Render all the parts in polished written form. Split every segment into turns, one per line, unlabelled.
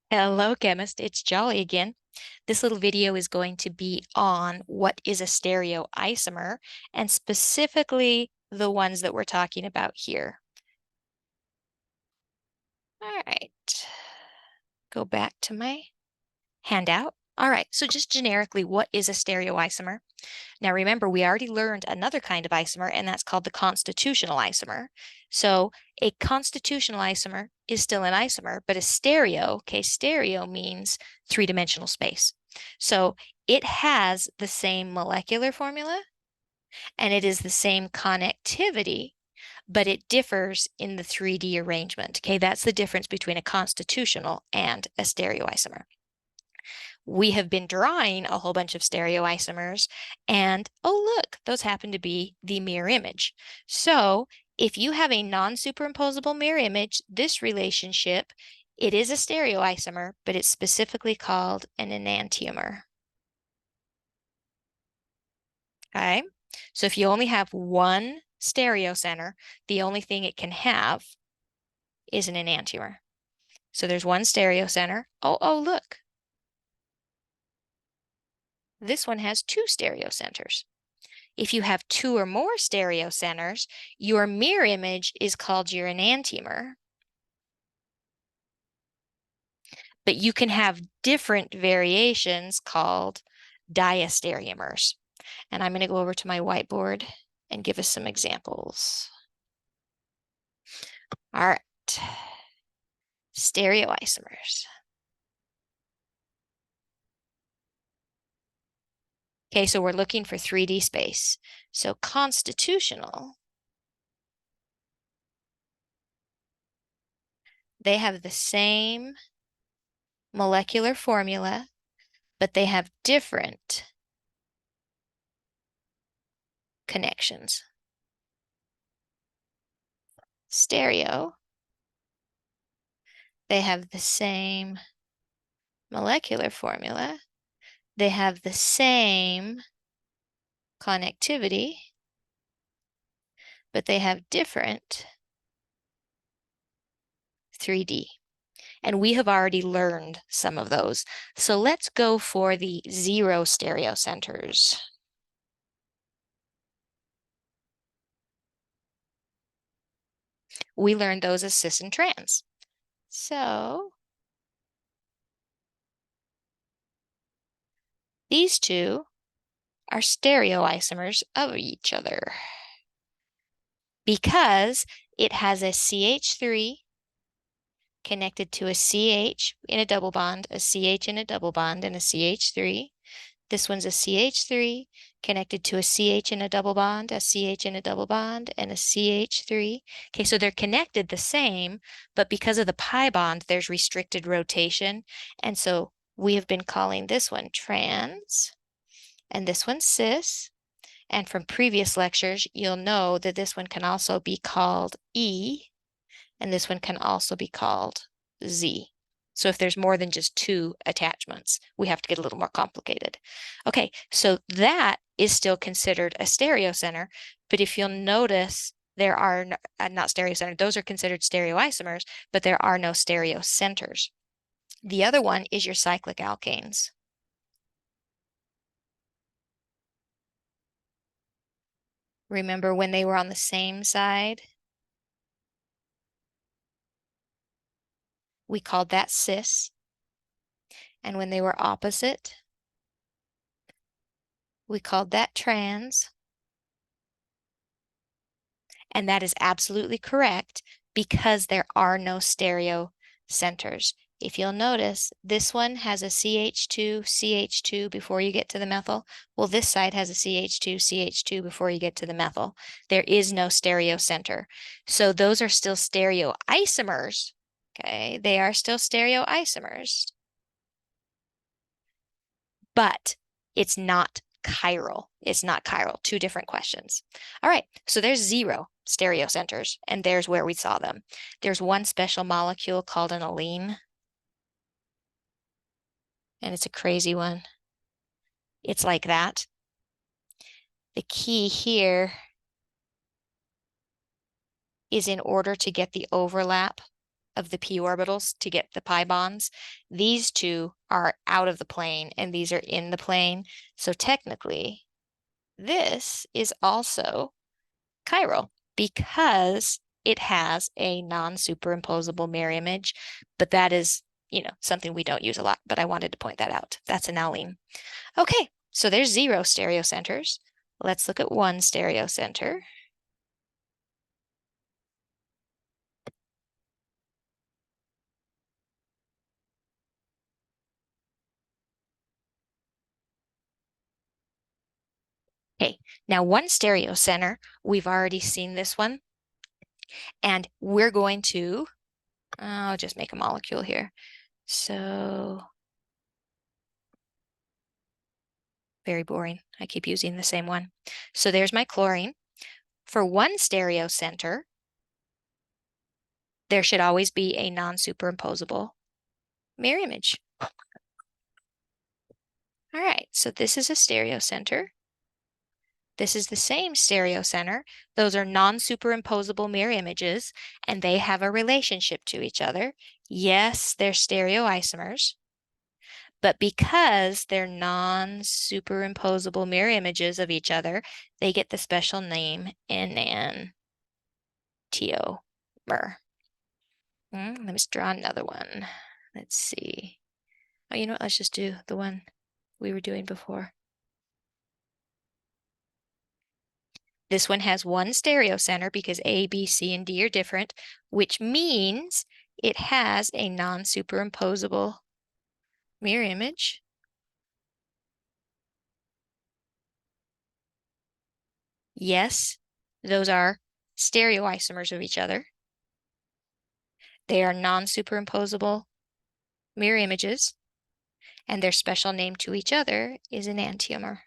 Hello, chemist. It's Jolly again. This little video is going to be on what is a stereoisomer and specifically the ones that we're talking about here. All right, go back to my handout. All right, so just generically, what is a stereoisomer? Now remember, we already learned another kind of isomer, and that's called the constitutional isomer. So a constitutional isomer is still an isomer, but a stereo, okay, stereo means three-dimensional space. So it has the same molecular formula, and it is the same connectivity, but it differs in the 3D arrangement. Okay, that's the difference between a constitutional and a stereoisomer. We have been drawing a whole bunch of stereoisomers, and oh, look, those happen to be the mirror image. So if you have a non-superimposable mirror image, this relationship, it is a stereoisomer, but it's specifically called an enantiomer. Okay, so if you only have one stereocenter, the only thing it can have is an enantiomer. So there's one stereocenter. Oh, look. This one has two stereocenters. If you have two or more stereocenters, your mirror image is called your enantiomer. But you can have different variations called diastereomers. And I'm going to go over to my whiteboard and give us some examples. All right, stereoisomers. Okay, so we're looking for 3D space. So constitutional, they have the same molecular formula, but they have different connections. Stereo, they have the same molecular formula, they have the same connectivity, but they have different 3D. And we have already learned some of those. So let's go for the zero stereocenters. We learned those as cis and trans. So these two are stereoisomers of each other because it has a CH3 connected to a CH in a double bond, a CH in a double bond, and a CH3. This one's a CH3 connected to a CH in a double bond, a CH in a double bond, and a CH3. Okay, so they're connected the same, but because of the pi bond, there's restricted rotation. And so we have been calling this one trans, and this one cis. And from previous lectures, you'll know that this one can also be called E, and this one can also be called Z. So if there's more than just two attachments, we have to get a little more complicated. Okay, so that is still considered a stereocenter, but if you'll notice, there are not stereocenter, those are considered stereoisomers, but there are no stereocenters. The other one is your cyclic alkanes. Remember when they were on the same side? We called that cis. And when they were opposite, we called that trans. And that is absolutely correct because there are no stereocenters. If you'll notice, this one has a CH2, CH2 before you get to the methyl. Well, this side has a CH2, CH2 before you get to the methyl. There is no stereocenter. So those are still stereoisomers. Okay, they are still stereoisomers. But it's not chiral. It's not chiral. Two different questions. All right, so there's zero stereocenters, and there's where we saw them. There's one special molecule called an allene, and it's a crazy one. It's like that. The key here is in order to get the overlap of the p orbitals to get the pi bonds. These two are out of the plane and these are in the plane. So technically, this is also chiral because it has a non-superimposable mirror image, but that is, something we don't use a lot, but I wanted to point that out. That's an allene. Okay, so there's 0 stereocenters. Let's look at 1 stereocenter. Okay, now 1 stereocenter, we've already seen this one, and we're going to, I'll just make a molecule here. So, very boring. I keep using the same one. So there's my chlorine. For 1 stereocenter, there should always be a non-superimposable mirror image. All right, so this is a stereocenter. This is the same stereocenter. Those are non-superimposable mirror images, and they have a relationship to each other. Yes, they're stereoisomers, but because they're non-superimposable mirror images of each other, they get the special name enantiomer. Let me just draw another one. Let's see. Oh, you know what? Let's just do the one we were doing before. This one has 1 stereocenter because A, B, C, and D are different, which means it has a non-superimposable mirror image. Yes, those are stereoisomers of each other. They are non-superimposable mirror images, and their special name to each other is an enantiomer.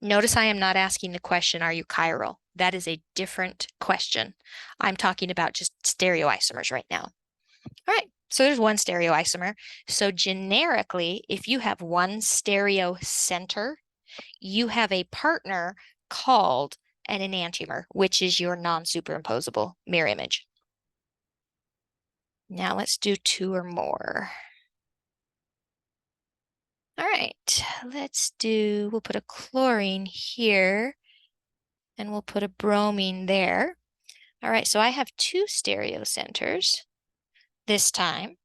Notice I am not asking the question, are you chiral? That is a different question. I'm talking about just stereoisomers right now. All right, so there's 1 stereoisomer. So generically, if you have 1 stereocenter, you have a partner called an enantiomer, which is your non-superimposable mirror image. Now let's do 2 or more. All right, we'll put a chlorine here, and we'll put a bromine there. All right, so I have 2 stereocenters. This time,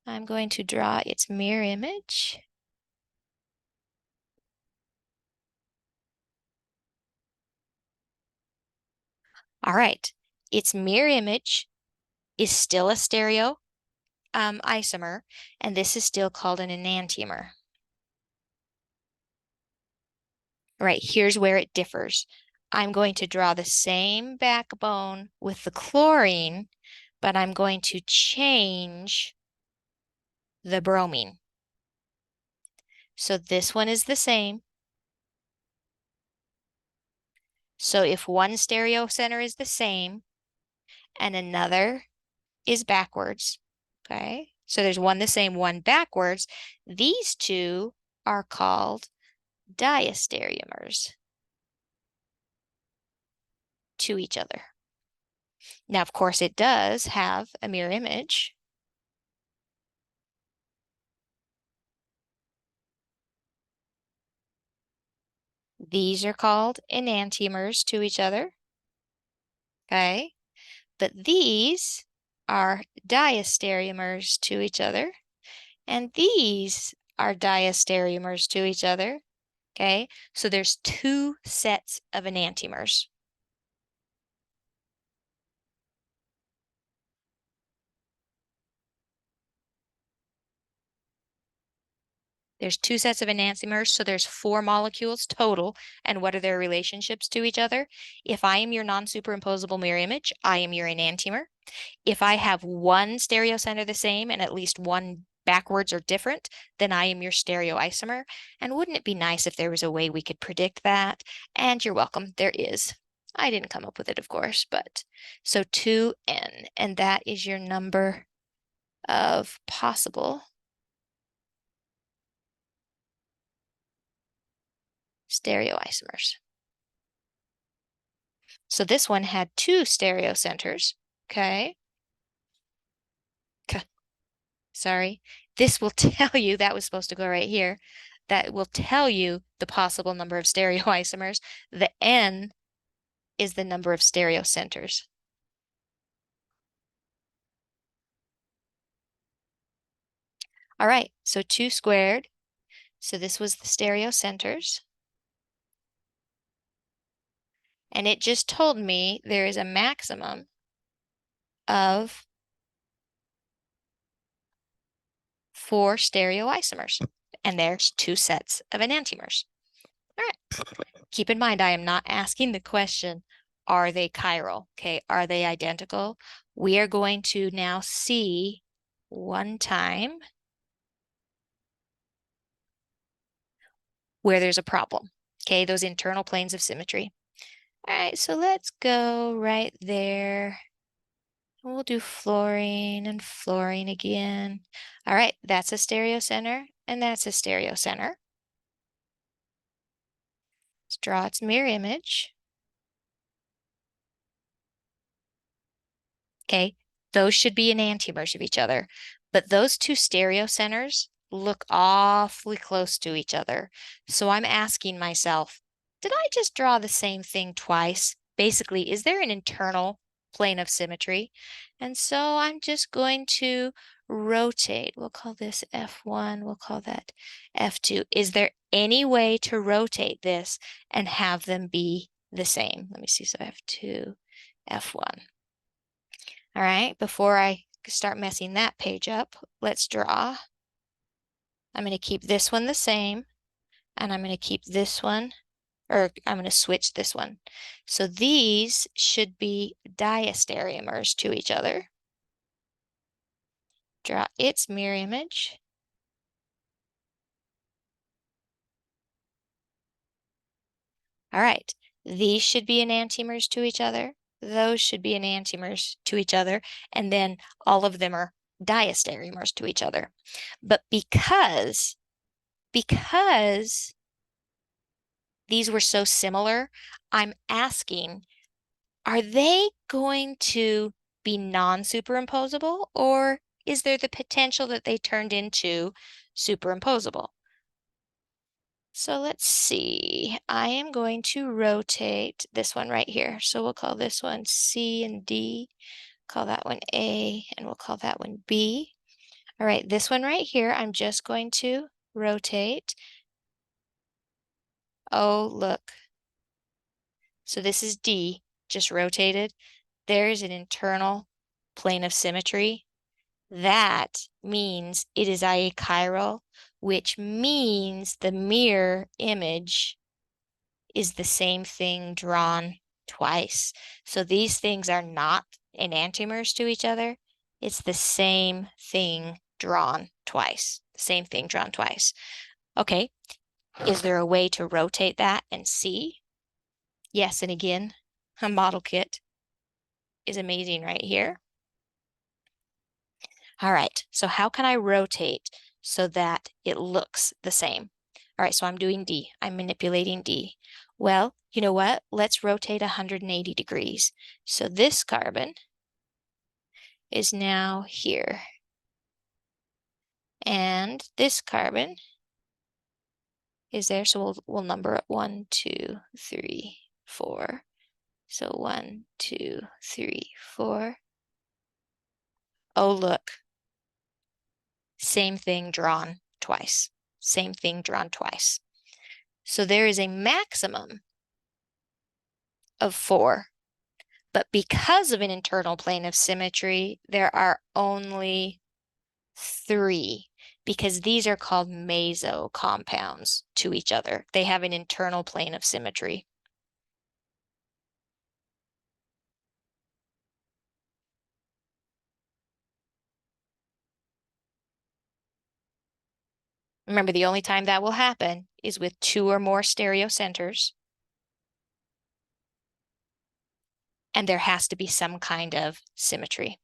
I'm going to draw its mirror image. All right, its mirror image is still a stereo isomer, and this is still called an enantiomer. All right, here's where it differs. I'm going to draw the same backbone with the chlorine, but I'm going to change the bromine. So this one is the same. So if 1 stereocenter is the same and another is backwards, okay? So there's 1 the same, 1 backwards. These 2 are called diastereomers to each other. Now, of course, it does have a mirror image. These are called enantiomers to each other, okay? But these are diastereomers to each other, and these are diastereomers to each other, okay? So there's 2 sets of enantiomers. There's 2 sets of enantiomers, so there's 4 molecules total. And what are their relationships to each other? If I am your non-superimposable mirror image, I am your enantiomer. If I have 1 stereocenter the same and at least 1 backwards or different, then I am your stereoisomer. And wouldn't it be nice if there was a way we could predict that? And you're welcome, there is. I didn't come up with it, of course, but so 2N, and that is your number of possible stereoisomers. So this one had 2 stereocenters, okay? sorry, this will tell you, that was supposed to go right here, that will tell you the possible number of stereoisomers. The N is the number of stereocenters. All right, so 2 squared. So this was the stereocenters. And it just told me there is a maximum of 4 stereoisomers. And there's 2 sets of enantiomers. All right. Keep in mind, I am not asking the question, are they chiral? Okay, are they identical? We are going to now see one time where there's a problem. Okay, those internal planes of symmetry. All right, so let's go right there. We'll do fluorine and fluorine again. All right, that's a stereocenter, and that's a stereocenter. Let's draw its mirror image. Okay, those should be enantiomers of each other, but those 2 stereocenters look awfully close to each other. So I'm asking myself, did I just draw the same thing twice? Basically, is there an internal plane of symmetry? And so I'm just going to rotate. We'll call this F1, we'll call that F2. Is there any way to rotate this and have them be the same? Let me see, so F2, F1. All right, before I start messing that page up, let's draw. I'm going to keep this one the same, and I'm going to keep this one, or I'm going to switch this one. So these should be diastereomers to each other. Draw its mirror image. All right, these should be enantiomers to each other. Those should be enantiomers to each other, and then all of them are diastereomers to each other. But because these were so similar, I'm asking, are they going to be non-superimposable, or is there the potential that they turned into superimposable? So let's see. I am going to rotate this one right here. So we'll call this one C and D, call that one A, and we'll call that one B. All right, this one right here, I'm just going to rotate. Oh, look. So this is D, just rotated. There's an internal plane of symmetry. That means it is achiral, which means the mirror image is the same thing drawn twice. So these things are not enantiomers to each other. It's the same thing drawn twice. The same thing drawn twice. Okay, is there a way to rotate that and see? Yes, and again, a model kit is amazing right here. All right, so how can I rotate so that it looks the same? All right, so I'm doing D. I'm manipulating D. Well, you know what? Let's rotate 180 degrees. So this carbon is now here. And this carbon is there, so we'll number it 1, 2, 3, 4. So 1, 2, 3, 4. Oh, look. Same thing drawn twice. Same thing drawn twice. So there is a maximum of 4. But because of an internal plane of symmetry, there are only 3, because these are called meso compounds to each other. They have an internal plane of symmetry. Remember, the only time that will happen is with 2 or more stereocenters. And there has to be some kind of symmetry,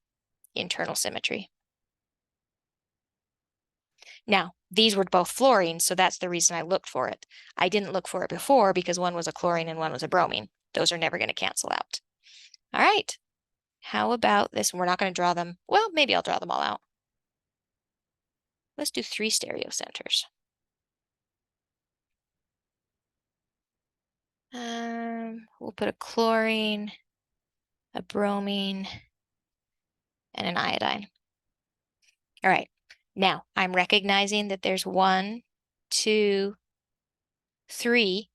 internal symmetry. Now, these were both fluorines, so that's the reason I looked for it. I didn't look for it before because one was a chlorine and one was a bromine. Those are never going to cancel out. All right. How about this? We're not going to draw them. Well, maybe I'll draw them all out. Let's do 3 stereocenters. We'll put a chlorine, a bromine, and an iodine. All right, now I'm recognizing that there's 1, 2, 3,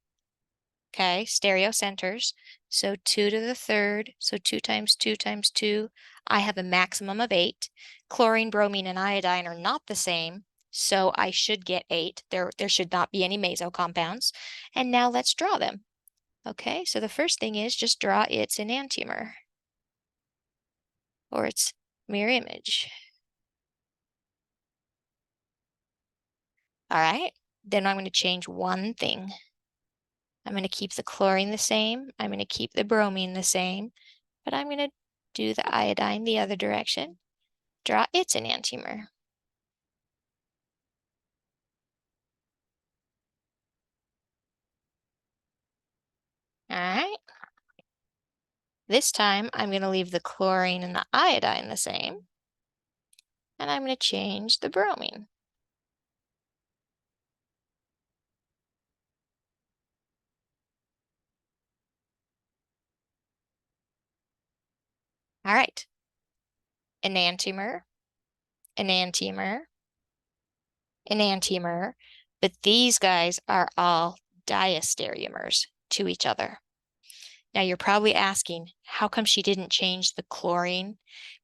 okay, stereocenters. So 2 to the third, so 2 times 2 times 2, I have a maximum of 8. Chlorine, bromine, and iodine are not the same, so I should get 8. There should not be any meso compounds. And now let's draw them. Okay, so the first thing is just draw its enantiomer, or its mirror image. All right, then I'm going to change one thing. I'm going to keep the chlorine the same. I'm going to keep the bromine the same, but I'm going to do the iodine the other direction. Draw its enantiomer. All right. This time, I'm going to leave the chlorine and the iodine the same, and I'm going to change the bromine. All right. Enantiomer, enantiomer, enantiomer, but these guys are all diastereomers to each other. Now you're probably asking, how come she didn't change the chlorine?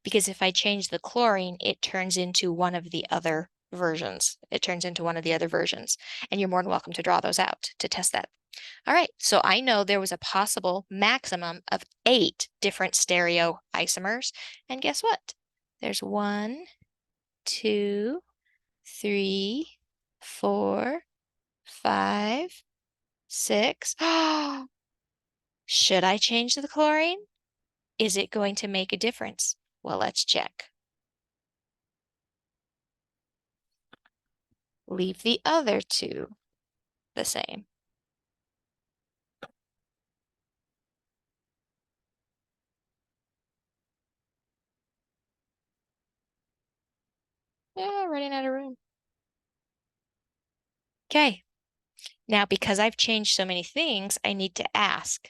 Because if I change the chlorine, it turns into one of the other versions. It turns into one of the other versions, and you're more than welcome to draw those out to test that. All right, so I know there was a possible maximum of 8 different stereoisomers, and guess what? There's 1, 2, 3, 4, 5, 6. Should I change the chlorine? Is it going to make a difference? Well, let's check. Leave the other 2 the same. Yeah, running out of room. Okay, now because I've changed so many things, I need to ask,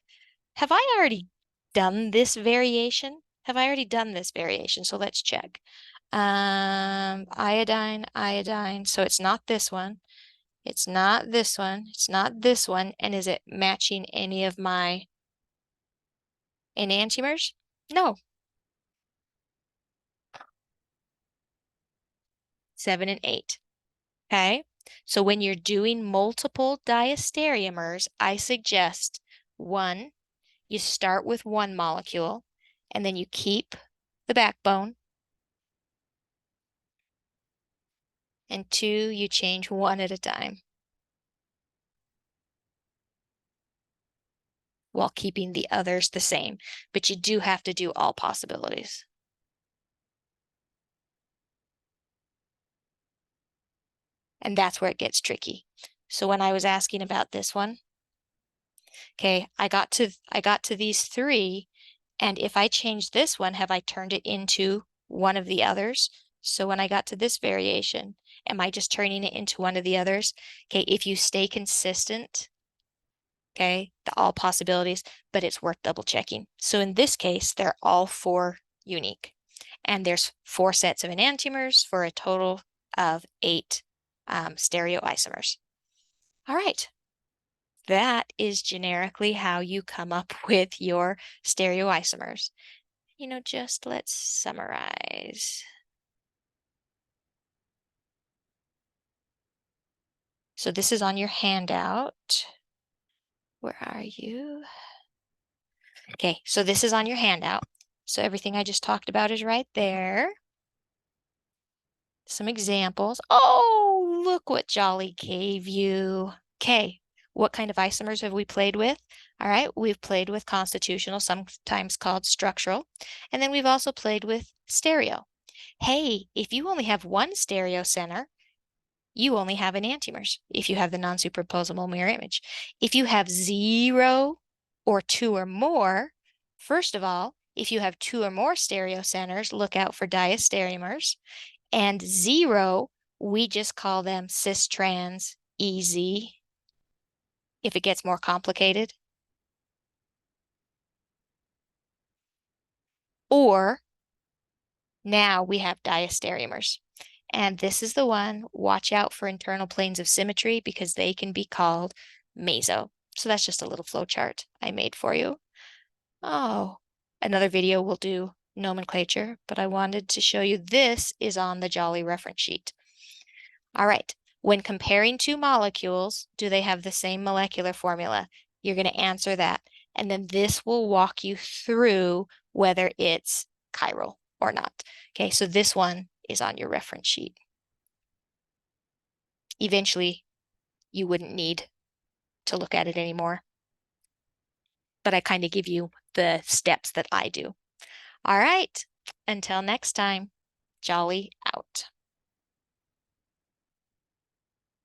have I already done this variation? Have I already done this variation? So let's check. Iodine, iodine. So it's not this one. It's not this one. It's not this one. And is it matching any of my enantiomers? No. 7 and 8. Okay. So when you're doing multiple diastereomers, I suggest 1, you start with 1 molecule, and then you keep the backbone. And 2, you change 1 at a time, while keeping the others the same. But you do have to do all possibilities. And that's where it gets tricky. So when I was asking about this one, okay, I got to these 3, and if I change this one, have I turned it into one of the others? So when I got to this variation, am I just turning it into one of the others? Okay, if you stay consistent, okay, all possibilities, but it's worth double checking. So in this case, they're all 4 unique. And there's 4 sets of enantiomers for a total of 8 stereoisomers. All right. That is generically how you come up with your stereoisomers. Just let's summarize. So this is on your handout. Where are you? Okay, so this is on your handout. So everything I just talked about is right there. Some examples. Oh, look what Jolly gave you. Okay, what kind of isomers have we played with? All right, we've played with constitutional, sometimes called structural, and then we've also played with stereo. Hey, if you only have 1 stereocenter, you only have enantiomers if you have the non-superposable mirror image. If you have 0 or 2 or more, first of all, if you have 2 or more stereocenters, look out for diastereomers. And 0 We just call them cis trans EZ if it gets more complicated. Or now we have diastereomers. And this is the one, watch out for internal planes of symmetry because they can be called meso. So that's just a little flow chart I made for you. Oh, another video will do nomenclature, but I wanted to show you this is on the Jolly reference sheet. All right, when comparing two molecules, do they have the same molecular formula? You're going to answer that. And then this will walk you through whether it's chiral or not. Okay, so this one is on your reference sheet. Eventually, you wouldn't need to look at it anymore, but I kind of give you the steps that I do. All right, until next time, Jolly out.